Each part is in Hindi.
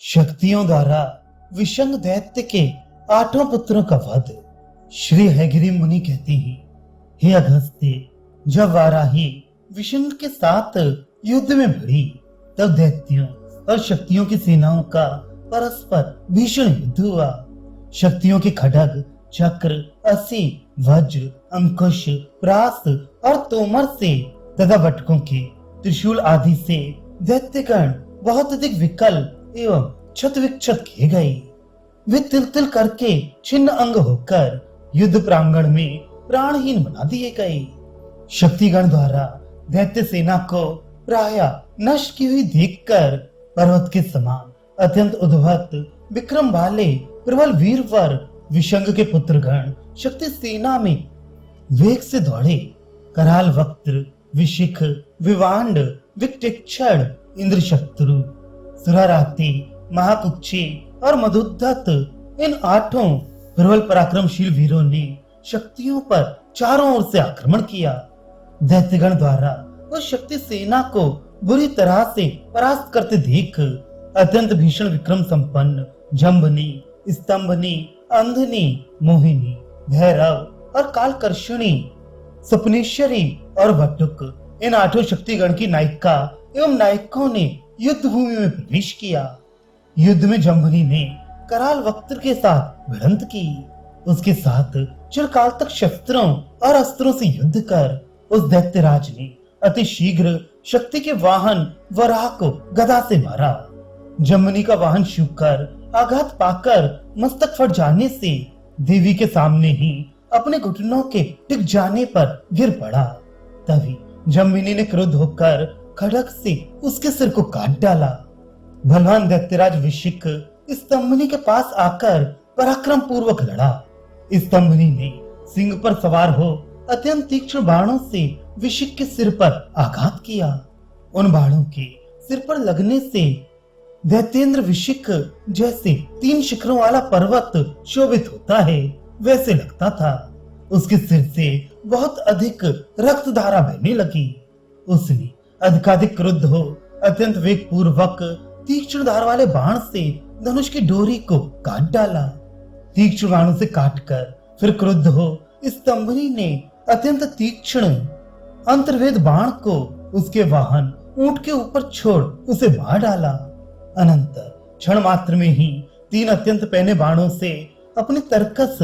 शक्तियों द्वारा विषंग दैत्य के 8 पुत्रों का वध। श्री हयग्रीव मुनि कहते हैं, हे अगस्त्य, जब वाराही विषंग के साथ युद्ध में भिड़ी तब दैत्यों और शक्तियों की सेनाओं का परस्पर भीषण युद्ध हुआ। शक्तियों के खड्ग, चक्र, अस्सी, वज्र, अंकुश, प्रास और तोमर से तथा वटकों के त्रिशूल आदि से दैत्यगण बहुत अधिक विकल एवं क्षत विक्षत किए गए। वे तिल तिल करके छिन्न अंग होकर युद्ध प्रांगण में प्राणहीन बना दिए गए। शक्तिगण द्वारा दैत्य सेना को प्राय नष्ट की हुई देखकर पर्वत के समान अत्यंत उद्भक्त विक्रम वाले प्रबल वीरवर विषंग के पुत्रगण शक्ति सेना में वेग से दौड़े। कराल वक्त्र, विशिख, विवांड, विकटेक्षण, इंद्रशत्रु, सुराराती, महाकुक्षी और मधुद्धत इन 8 प्रबल पराक्रमशील वीरों ने शक्तियों पर चारों ओर से आक्रमण किया। दैत्यगण द्वारा उस शक्ति सेना को बुरी तरह से परास्त करते देख अत्यंत भीषण विक्रम संपन्न जम्बनी, स्तंभनी, अंधनी, मोहिनी, भैरव और कालकर्षणी, सपनेश्वरी और वटुक इन 8 शक्तिगण की नायिका एवं नायकों ने युद्ध भूमि में प्रवेश किया। युद्ध में जम्बनी ने कराल वक्त्र के साथ भिड़ंत की। उसके साथ चिरकाल तक शस्त्रों और अस्त्रों से युद्ध कर उस दैत्यराज ने अति शीघ्र शक्ति के वाहन वराह को गदा से मारा। जम्बनी का वाहन शूकर आघात पाकर मस्तक फट जाने से देवी के सामने ही अपने घुटनों के टिक जाने पर गिर पड़ा। तभी जम्बिनी ने क्रुद्ध होकर खड्ग से उसके सिर को काट डाला। बलवान दैत्यराज विशिक स्तंभनी के पास आकर पराक्रम पूर्वक लड़ा। स्तंभनी ने सिंह पर सवार हो अत्यंत तीक्ष्ण बाणों से विशिक के सिर पर आघात किया। उन बाणों के सिर पर लगने से दैत्येंद्र विशिक जैसे 3 शिखरों वाला पर्वत शोभित होता है वैसे लगता था। उसके सिर से बहुत अधिक रक्त धारा बहने लगी। उसने अधिकाधिक क्रुद्ध हो अत्यंत वेग पूर्वक तीक्ष्ण धार वाले बाण से धनुष की डोरी को काट डाला। तीक्ष्ण बाणों से काटकर फिर क्रुद्ध हो स्तंभनी ने अत्यंत तीक्ष्ण अंतर्वेद बाण को उसके वाहन ऊंट के ऊपर छोड़ उसे मार डाला। अनंतर क्षण मात्र में ही 3 अत्यंत पैने बाणों से अपने तरकस,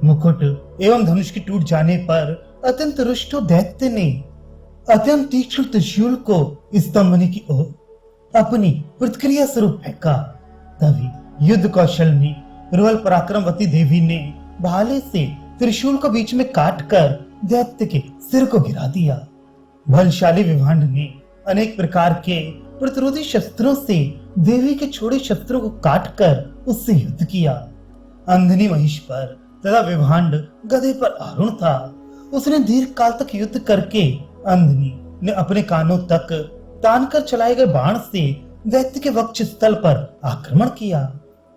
मुकुट एवं धनुष की टूट जाने पर अत्यंत रुष्ट दैत्य ने अत्यंत तीक्ष्ण त्रिशूल को स्तंभनी की ओर अपनी प्रतिक्रिया स्वरूप फेंका। तभी युद्ध कौशल में प्रबल पराक्रमवती देवी ने भाले से त्रिशूल को बीच में काटकर दैत्य के सिर को गिरा दिया। बलशाली विभांड ने अनेक प्रकार के प्रतिरोधी शस्त्रों से देवी के छोड़े शस्त्रों को काटकर उससे युद्ध किया। अंधनी महिष पर तथा विभांड गधे पर आरूढ़ था। उसने दीर्घ काल तक युद्ध करके अंधनी ने अपने कानों तक तानकर चलाए गए बाण से दैत्य के वक्ष स्थल पर आक्रमण किया।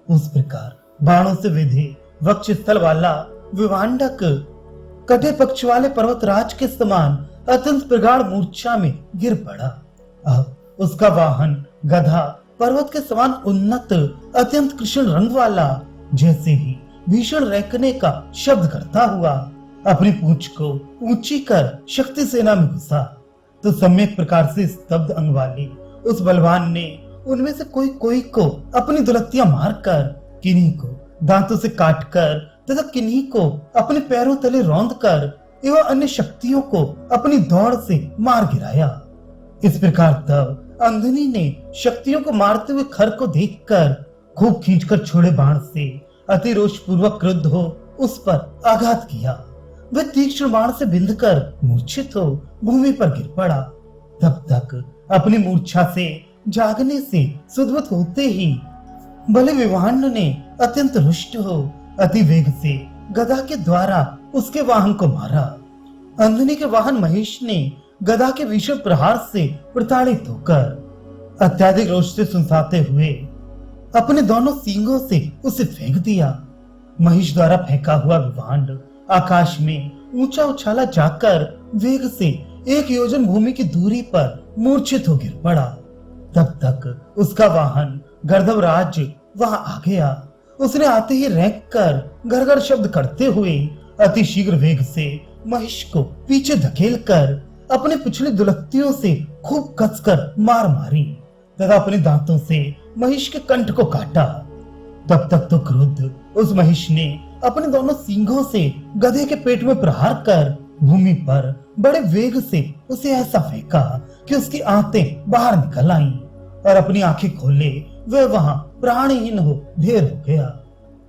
उस प्रकार बाणों से विधे वक्ष स्थल वाला विभांडक कटे पक्ष वाले पर्वतराज के समान अत्यंत प्रगाढ़ मूर्छा में गिर पड़ा। अब उसका वाहन गधा पर्वत के समान उन्नत अत्यंत कृष्ण रंग वाला जैसे ही भीषण रैकने का शब्द करता हुआ अपनी पूंछ को ऊंची कर शक्ति सेना में घुसा तो सम्यक प्रकार से स्तब्ध अंग वाले उस बलवान ने उनमें से कोई कोई को अपनी दुलत्तियां मारकर, किन्हीं को दांतों से काटकर तथा किन्हीं को अपने पैरों तले रौंदकर एवं अन्य शक्तियों को अपनी दौड़ से मार गिराया। इस प्रकार तब अंधनी ने शक्तियों को मारते हुए खर को देखकर खूब खींचकर छोड़े बाण से अति रोष पूर्वक क्रुद्ध हो उस पर आघात किया। वह तीक्ष्ण बाण से बिंधकर मूर्छित हो भूमि पर गिर पड़ा। तब तक अपनी मूर्छा से जागने से सुदबुद होते ही भले विभांड ने अत्यंत रुष्ट हो अति वेग से गदा के द्वारा उसके वाहन को मारा। अंधनी के वाहन महेश ने गदा के भीषण प्रहार से प्रताड़ित होकर अत्याधिक रोष से सुनसाते हुए अपने दोनों सींगों से उसे फेंक दिया। महिष द्वारा फेंका हुआ विभांड आकाश में ऊंचा उछाला जाकर वेग से 1 योजन भूमि की दूरी पर मूर्छित हो गिर पड़ा। तब तक उसका वाहन गर्दभराज वहां आ गया। उसने आते ही रेंक कर गरगर शब्द करते हुए अति शीघ्र वेग से महिष को पीछे धकेल कर अपने पिछली दुलत्तियों से खूब कसकर मार मारी तथा अपने दांतों से महिष के कंठ को काटा। तब तक तो क्रुद्ध उस महिष ने अपने दोनों सींगों से गधे के पेट में प्रहार कर भूमि पर बड़े वेग से उसे ऐसा फेंका कि उसकी आंतें बाहर निकल आईं और अपनी आंखें खोले वह वहां प्राणहीन हो ढेर हो गया।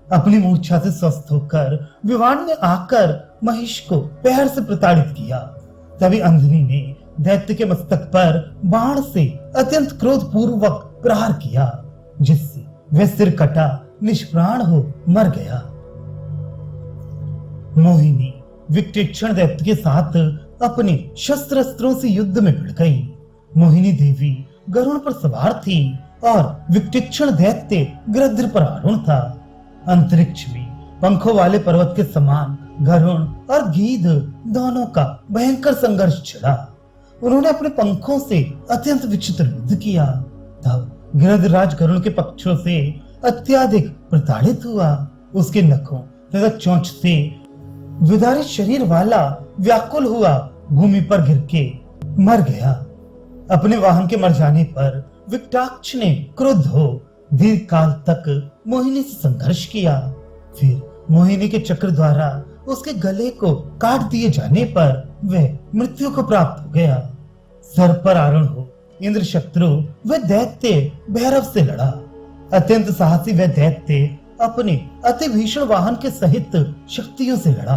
अपनी मूर्छा से स्वस्थ होकर विवान ने आकर महिष को पैर से प्रताड़ित किया। तभी अंधनी ने दैत्य के मस्तक पर बाण से अत्यंत क्रोध पूर्वक प्रहार किया, जिससे वह सिर कटा निष्प्राण हो मर गया। मोहिनी विकटेक्षण दैत्य के साथ अपने शस्त्र अस्त्रों से युद्ध में भिड़ गई। मोहिनी देवी गरुड़ पर सवार थी और विकटेक्षण दैत्य गृध्र पर आरूढ़ था। अंतरिक्ष में पंखों वाले पर्वत के समान गरुड़ और गीध दोनों का भयंकर संघर्ष छिड़ा। उन्होंने अपने पंखों से अत्यंत विचित्र युद्ध किया। तब गृध्रराज गरुड़ के पक्षों से अत्याधिक प्रताड़ित हुआ। उसके नखों तथा चोंच से विदारित शरीर वाला व्याकुल हुआ भूमि पर गिर के मर गया। अपने वाहन के मर जाने पर विकटाक्ष ने क्रुद्ध हो दीर्घ काल तक मोहिनी से संघर्ष किया। फिर मोहिनी के चक्र द्वारा उसके गले को काट दिए जाने पर वह मृत्यु को प्राप्त हो गया। सर पर आरूढ़ हो इंद्र शत्रु वह दैत्य भैरव से लड़ा। अत्यंत साहसी वह दैत्य अपने अति भीषण वाहन के सहित शक्तियों से लड़ा।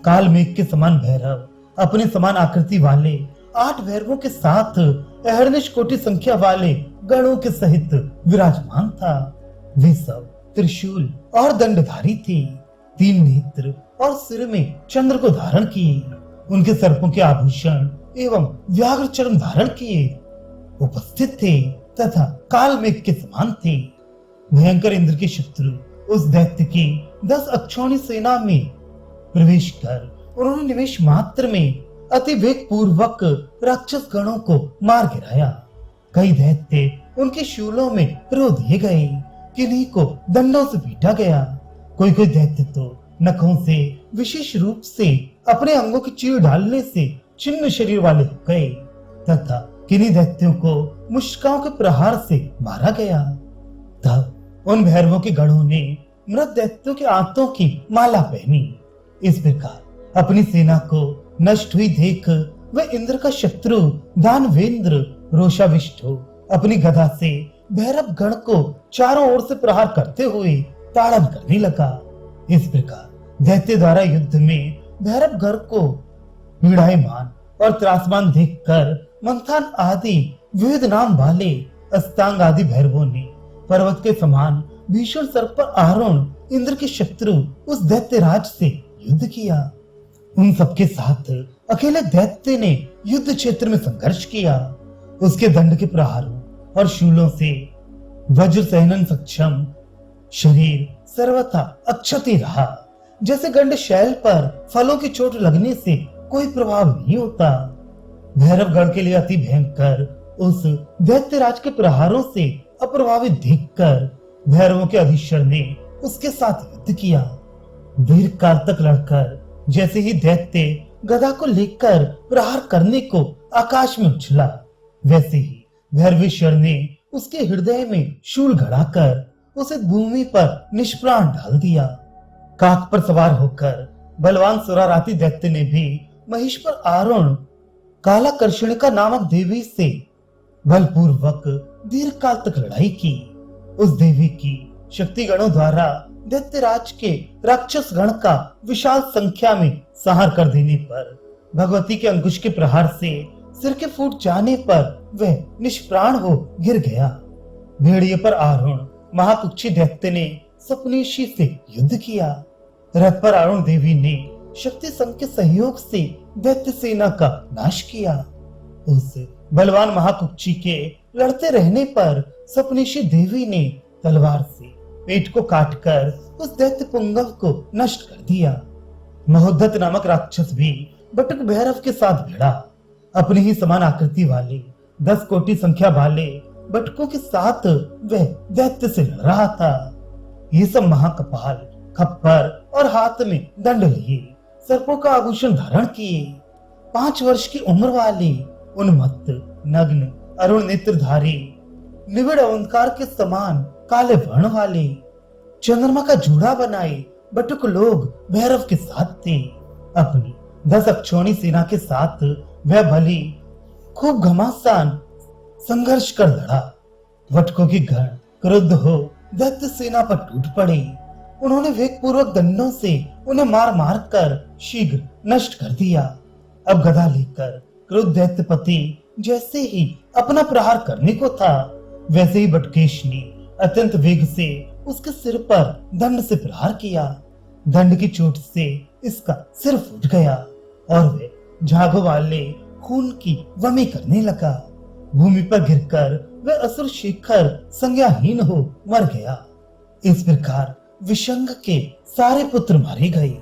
काल मेघ के समान भैरव अपने समान आकृति वाले 8 भैरवों के साथ अहर्निश कोटि संख्या वाले गणों के सहित विराजमान था। वे सब त्रिशूल और दंडधारी थे। 3 नेत्र और सिर में चंद्र को धारण किए। उनके सर्पों के आभूषण एवं व्याघ्र चर्म धारण किए उपस्थित थे तथा काल मेघ के समान थे। भयंकर इंद्र के शत्रु उस दैत्य की 10 अक्षौणी सेना में प्रवेश कर उन्होंने निमेष मात्र में अति वेग पूर्वक राक्षस गणों को मार गिराया। कई दैत्य उनके शूलों में रो दिए गए, किन्हीं को दंडों से पीटा गया। कोई कोई दैत्य तो नखों से विशेष रूप से अपने अंगों की चीर डालने से छिन्न शरीर वाले हो गए तथा किन्हीं दैत्यों को मुष्काओं के प्रहार से मारा गया। तब उन भैरवों के गणों ने मृत दैत्यों के आंतों की माला पहनी। इस प्रकार अपनी सेना को नष्ट हुई देख वह इंद्र का शत्रु दानवेंद्र रोषाविष्ट हो अपनी गदा से भैरव गण को चारों ओर से प्रहार करते हुए ताड़न करने लगा। इस प्रकार दैत्य द्वारा युद्ध में भैरव गण को पीड़ायमान और त्रासमान देखकर मंथन आदि विविध नाम वाले अस्तांग आदि भैरवों ने पर्वत के समान भीषण सर्प पर आरूढ़ इंद्र के शत्रु उस दैत्य राज से युद्ध किया। उन सबके साथ अकेले दैत्य ने युद्ध क्षेत्र में संघर्ष किया। उसके दंड के प्रहारों और शूलों से वज्र सहनन सक्षम शरीर सर्वथा अक्षति रहा। जैसे गंड शैल पर फलों की चोट लगने से कोई प्रभाव नहीं होता। भैरव गण के लिए अति भयंकर उस दैत्य राज के प्रहारों से अप्रभावित देखकर भैरवों के अधीश्वर ने उसके साथ युद्ध किया। दीर्घ काल तक लड़कर जैसे ही दैत्य गदा को लेकर प्रहार करने को आकाश में उछला, वैसे ही भैरवेश्वर ने उसके हृदय में शूल गड़ाकर उसे भूमि पर निष्प्राण डाल दिया। काक पर सवार होकर बलवान सुराराती दैत्य ने भी महिष पर आरूढ़ काला कर्षणिका नामक देवी से बलपूर्वक दीर्घ काल तक लड़ाई की। उस देवी की शक्ति गणों द्वारा दैत्यराज के राक्षस गण का विशाल संख्या में संहार कर देने पर भगवती के अंकुश के प्रहार से सिर के फूट जाने पर वह निष्प्राण हो गिर गया। भेड़िए पर आरूढ़ महाकुक्षी दैत्य ने सपनेशी से युद्ध किया। रथ पर आरूढ़ देवी ने शक्ति संघ के सहयोग से दैत्य सेना का नाश किया। उस बलवान महाकुक्षी के लड़ते रहने पर सपनेशी देवी ने तलवार से पेट को काटकर उस दैत्य पुंगव को नष्ट कर दिया। महोद्धत नामक राक्षस भी बटुक भैरव के साथ भिड़ा। अपनी ही समान आकृति वाले 10 कोटि संख्या वाले बटकों के साथ वह दैत्य से लड़ रहा था। ये सब महाकपाल, खप्पर और हाथ में दंड लिए, सर्पों का आभूषण धारण किए, 5 वर्ष की उम्र वाले, उन्मत्त, नग्न, अरुण नेत्रधारी, निबिड़ अलंकार के समान काले वर्ण वाले, चंद्रमा का जूड़ा बनाए बटुक लोग भैरव के साथ थे। अपनी 10 अक्षौणी सेना के साथ वह भली खूब घमासान संघर्ष कर लड़ा। बटकों की गण क्रुद्ध हो दैत्य सेना पर टूट पड़े। उन्होंने वेगपूर्वक दंडों से उन्हें मार मार कर शीघ्र नष्ट कर दिया। अब गदा लेकर क्रुद्ध दैत्यपति जैसे ही अपना प्रहार करने को था, वैसे ही बटकेश ने अत्यंत वेग से उसके सिर पर दंड से प्रहार किया। दंड की चोट से इसका सिर फूट गया और वह झागों वाले खून की वमी करने लगा। भूमि पर गिरकर वह असुर शेखर संज्ञाहीन हो मर गया। इस प्रकार विशंग के सारे पुत्र मारे गए।